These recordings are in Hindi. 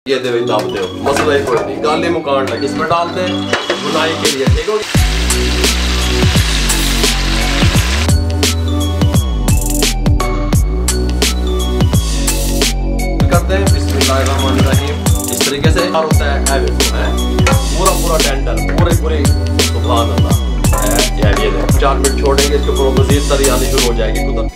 ये दे दाब दो, मसला ही कोई नहीं, गाली मुकान लगे इसमें डाल दें बुनाई के लिए, ठीक हो करते हैं। बिस्मिल्लाहिर्रहमानिर्रहीम। इस तरीके से होता है पूरा पूरा टेंडर पूरे सुभान अल्लाह। ये 4 मिनट छोड़ेंगे, इसके ऊपर मजीद तरी आनी शुरू हो जाएगी। खुदा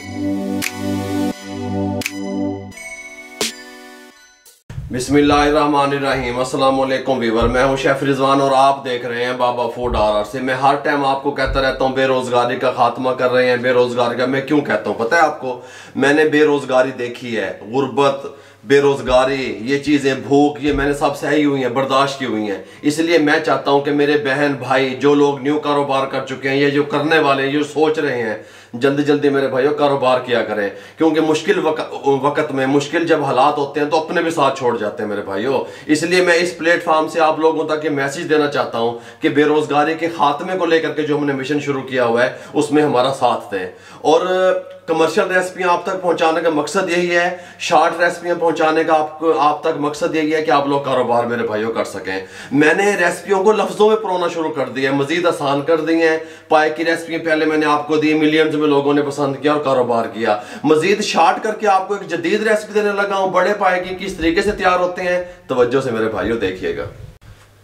बिस्मिल्लाहिर्रहमानिर्रहीम। अस्सलाम वालेकुम व्यूअर, मैं हूं शेफ रिजवान और आप देख रहे हैं बाबा फूड आर से। मैं हर टाइम आपको कहता रहता हूं बेरोजगारी का खात्मा कर रहे हैं, बेरोजगारी का। मैं क्यों कहता हूं पता है आपको? मैंने बेरोजगारी देखी है, गुर्बत, बेरोजगारी, ये चीज़ें, भूख, ये मैंने सब सही हुई हैं, बर्दाश्त की हुई हैं। इसलिए मैं चाहता हूं कि मेरे बहन भाई जो लोग न्यू कारोबार कर चुके हैं, ये जो करने वाले हैं, जो सोच रहे हैं, जल्दी जल्दी मेरे भाइयों कारोबार किया करें। क्योंकि मुश्किल वक्त में, मुश्किल जब हालात होते हैं तो अपने भी साथ छोड़ जाते हैं मेरे भाइयों। इसलिए मैं इस प्लेटफॉर्म से आप लोगों तक ये मैसेज देना चाहता हूं कि बेरोजगारी के खात्मे को लेकर के जो हमने मिशन शुरू किया हुआ है उसमें हमारा साथ दें। और कमर्शियल रेसिपियां आप तक पहुंचाने का मकसद यही है, शॉर्ट रेसिपियां पहुंचाने का आप तक मकसद यही है कि आप लोग कारोबार मेरे भाइयों कर सकें। मैंने रेसिपियों को लफ्जों में परोना शुरू कर दिया है, मजीद आसान कर दी हैं। पाए की रेसिपी पहले मैंने आपको दी, मिलियंस में लोगों ने पसंद किया और कारोबार किया। मजीद शॉर्ट करके आपको एक जदीद रेसिपी देने लगा हूं, बड़े पाए की किस तरीके से तैयार होते हैं। तवज्जो से मेरे भाइयों देखिएगा।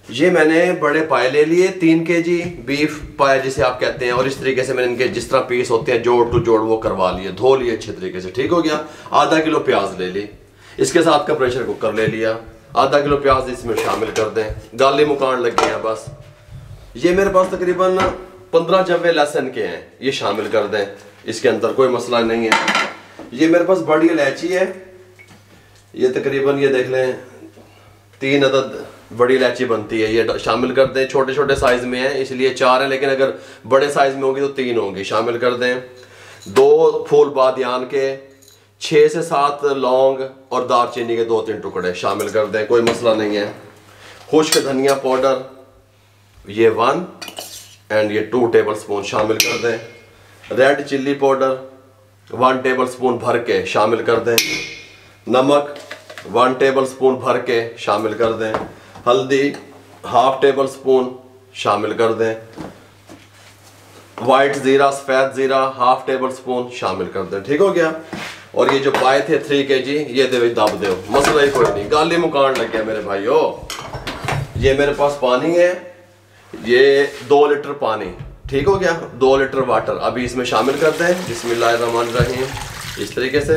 ये मैंने बड़े पाए ले लिए, 3 kg बीफ पाए जिसे आप कहते हैं, और इस तरीके से मैंने इनके जिस तरह पीस होते हैं जोड़ टू जोड़ वो करवा लिए, धो लिए अच्छे तरीके से, ठीक हो गया। आधा किलो प्याज ले ली, इसके साथ का प्रेशर कुकर ले लिया, आधा किलो प्याज इसमें शामिल कर दें, गाली मुकान लगे हैं बस। ये मेरे पास तकरीबन 15 जव्वे लहसुन के हैं, ये शामिल कर दें, इसके अंदर कोई मसला नहीं है। ये मेरे पास बड़ी इलायची है, ये तकरीबन ये देख लें 3 अदद बड़ी इलायची बनती है, ये शामिल कर दें। छोटे छोटे साइज में है इसलिए 4 है, लेकिन अगर बड़े साइज में होगी तो 3 होंगी, शामिल कर दें। 2 फूल बादियान के, 6 से 7 लौंग और दालचीनी के 2-3 टुकड़े शामिल कर दें, कोई मसला नहीं है। खुश्क धनिया पाउडर ये 1 एंड ये 2 टेबल स्पून शामिल कर दें। Red chilli powder 1 table spoon भर के शामिल कर दें। नमक 1 टेबल स्पून भर के शामिल कर दें। हल्दी 1/2 टेबल स्पून शामिल कर दें। वाइट जीरा, सफ़ेद जीरा 1/2 टेबल स्पून शामिल कर दें, ठीक हो गया। और ये जो पाए थे 3 kg, ये दे दाब दो, मसला ही कोई नहीं, गाली मुकान लग गया मेरे भाइयों। ये मेरे पास पानी है, ये 2 लीटर पानी, ठीक हो गया। 2 लीटर वाटर अभी इसमें शामिल कर दें। बिस्मिल्लाहिर्रहमानिर्रहीम। इस तरीके से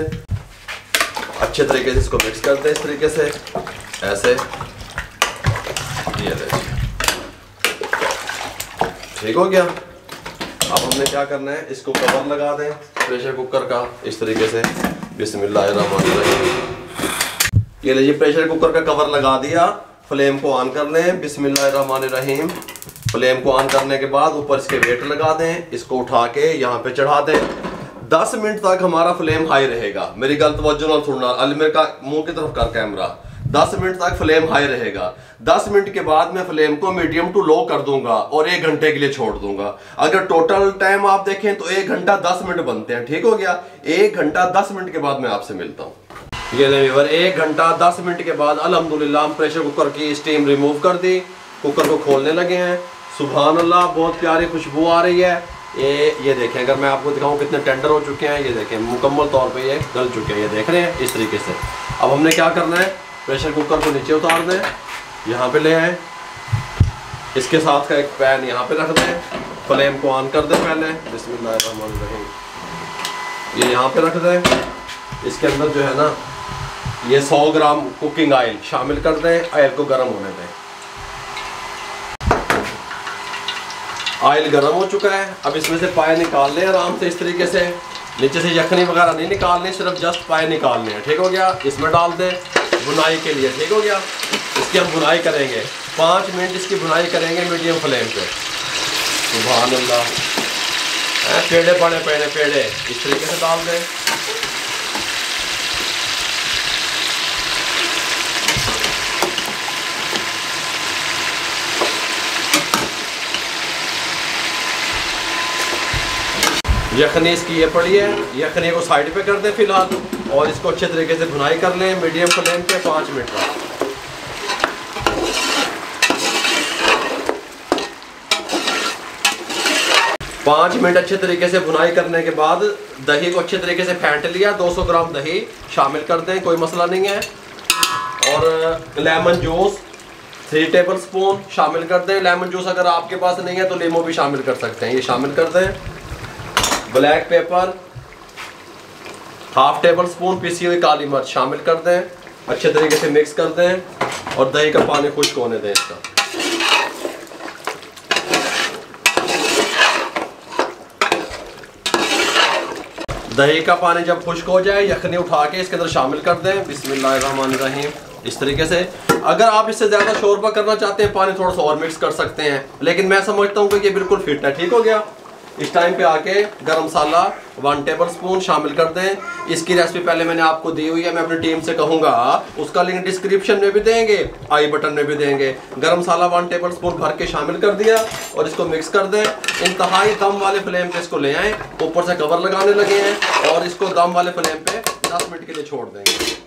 अच्छे तरीके से इसको मिक्स कर दें, इस तरीके से ऐसे, ये ठीक हो गया। अब हमने क्या करना है, इसको कवर लगा दें प्रेशर कुकर का इस तरीके से। बिस्मिल्लाहिर्रहमानिर्रहीम। ये लीजिए प्रेशर कुकर का कवर लगा दिया। फ्लेम को ऑन कर लें, बिस्मिल्लाहिर्रहमानिर्रहीम। फ्लेम को ऑन करने के बाद ऊपर इसके वेट लगा दें, इसको उठा के यहाँ पे चढ़ा दें। 10 मिनट तक हमारा फ्लेम हाई रहेगा। मेरी गल तवज्जो नाल सुनना, अलमेर का मुंह की तरफ कर कैमरा। 10 मिनट तक फ्लेम हाई रहेगा। 10 मिनट के बाद मैं फ्लेम को मीडियम टू लो कर दूंगा और 1 घंटे के लिए छोड़ दूंगा। अगर टोटल टाइम आप देखें तो 1 घंटा 10 मिनट बनते हैं, ठीक हो गया। 1 घंटा 10 मिनट के बाद मैं आपसे मिलता हूँ। ये ले व्यूअर, 1 घंटा 10 मिनट के बाद अल्हम्दुलिल्लाह हम प्रेशर कुकर की स्टीम रिमूव कर दी, कुकर को खोलने लगे हैं। सुभान अल्लाह, बहुत प्यारी खुशबू आ रही है। ये देखें, अगर मैं आपको दिखाऊं कितने टेंडर हो चुके हैं, ये देखें मुकम्मल तौर पे ये गल चुके हैं, ये देख रहे हैं इस तरीके से। अब हमने क्या करना है, प्रेशर कुकर को नीचे उतार दें, यहाँ पे ले आए, इसके साथ का एक पैन यहाँ पे रख दें, फ्लेम को ऑन कर दें पहले, बिस्मिल्लाहिर्रहमानिर्रहीम। ये यहाँ पे रख दें, इसके अंदर जो है ना ये 100 ग्राम कुकिंग ऑयल शामिल कर दें, ऑयल को गर्म होने दें। ऑयल गर्म हो चुका है, अब इसमें से पाए निकाल लें आराम से इस तरीके से। नीचे से यखनी वगैरह नहीं निकालनी, सिर्फ जस्ट पाए निकालने हैं, ठीक हो गया। इसमें डाल दें बुनाई के लिए, ठीक हो गया। इसकी हम बुनाई करेंगे, 5 मिनट इसकी बुनाई करेंगे मीडियम फ्लेम पे। सुभान अल्लाह, पेड़े पड़े पेड़े इस तरीके से डाल दें। यखनी इसकी ये पड़ी है, यखनी को साइड पे कर दें फिलहाल, और इसको अच्छे तरीके से भुनाई कर लें मीडियम फ्लेम पे 5 मिनट तक। 5 मिनट अच्छे तरीके से भुनाई करने के बाद दही को अच्छे तरीके से फेंट लिया। 200 ग्राम दही शामिल कर दें, कोई मसला नहीं है। और लेमन जूस 3 टेबल स्पून शामिल कर दें। लेमन जूस अगर आपके पास नहीं है तो लीमू भी शामिल कर सकते हैं, ये शामिल कर दें। ब्लैक पेपर 1/2 टेबल स्पून पिसी हुई काली मिर्च शामिल कर दें, अच्छे तरीके से मिक्स कर दें और दही का पानी खुश्क होने दें इसका। दही का पानी जब खुश्क हो जाए यखनी उठा के इसके अंदर शामिल कर दें। बिस्मिल्लाहिर्रहमानिर्रहीम। इस तरीके से अगर आप इससे ज़्यादा शोरबा करना चाहते हैं पानी थोड़ा सा और मिक्स कर सकते हैं, लेकिन मैं समझता हूँ कि ये बिल्कुल फिट है। ठीक हो गया। इस टाइम पे आके गरम मसाला 1 टेबल स्पून शामिल कर दें। इसकी रेसिपी पहले मैंने आपको दी हुई है, मैं अपनी टीम से कहूँगा उसका लिंक डिस्क्रिप्शन में भी देंगे, आई बटन में भी देंगे। गरम मसाला 1 टेबल स्पून भर के शामिल कर दिया और इसको मिक्स कर दें। इंतहाई दम वाले फ्लेम पे इसको ले आएँ, ऊपर से कवर लगाने लगे हैं और इसको दम वाले फ्लेम पे 10 मिनट के लिए छोड़ देंगे।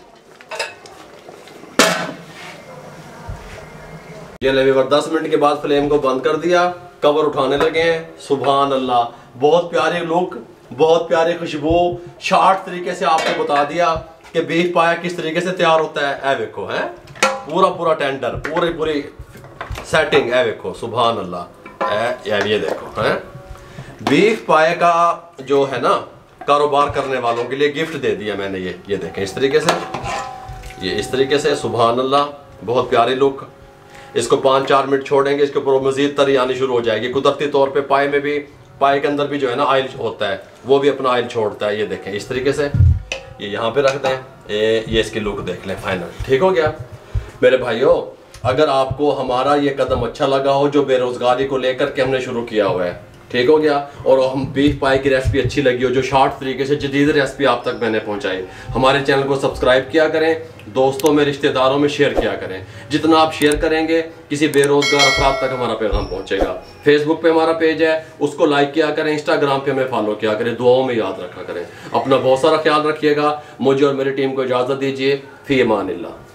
ये लेवर 10 मिनट के बाद फ्लेम को बंद कर दिया, कवर उठाने लगे हैं। सुभान अल्लाह, बहुत प्यारी लुक, बहुत प्यारी खुशबू। शार्ट तरीके से आपको बता दिया कि बीफ पाया किस तरीके से तैयार होता है। ए देखो है पूरा टेंडर, पूरी सेटिंग है। देखो सुभान अल्लाह। ये देखो है बीफ पाए का जो है ना कारोबार करने वालों के लिए गिफ्ट दे दिया मैंने। ये देखें इस तरीके से, ये इस तरीके से। सुभान अल्लाह, बहुत प्यारी लुक। इसको 5-4 मिनट छोड़ेंगे, इसके ऊपर मजीद तरी आनी शुरू हो जाएगी। कुदरती तौर पे पाए में भी, पाए के अंदर भी जो है ना ऑयल होता है, वो भी अपना ऑयल छोड़ता है। ये देखें इस तरीके से। ये यहाँ पे रख दें। ये इसकी लुक देख लें फाइनल। ठीक हो गया मेरे भाइयों। अगर आपको हमारा ये कदम अच्छा लगा हो जो बेरोजगारी को लेकर के हमने शुरू किया हुआ है, ठीक हो गया, और हम बीफ पाए की रेसिपी अच्छी लगी हो, जो शॉर्ट तरीके से जदीद रेसिपी आप तक मैंने पहुंचाई, हमारे चैनल को सब्सक्राइब किया करें, दोस्तों में रिश्तेदारों में शेयर किया करें। जितना आप शेयर करेंगे किसी बेरोजगार अफराद तक हमारा पैगाम पहुंचेगा। फेसबुक पे हमारा पेज है, उसको लाइक किया करें। इंस्टाग्राम पे हमें फॉलो किया करें। दुआओं में याद रखा करें। अपना बहुत सारा ख्याल रखिएगा। मुझे और मेरी टीम को इजाज़त दीजिए। फी अमानिल्लाह।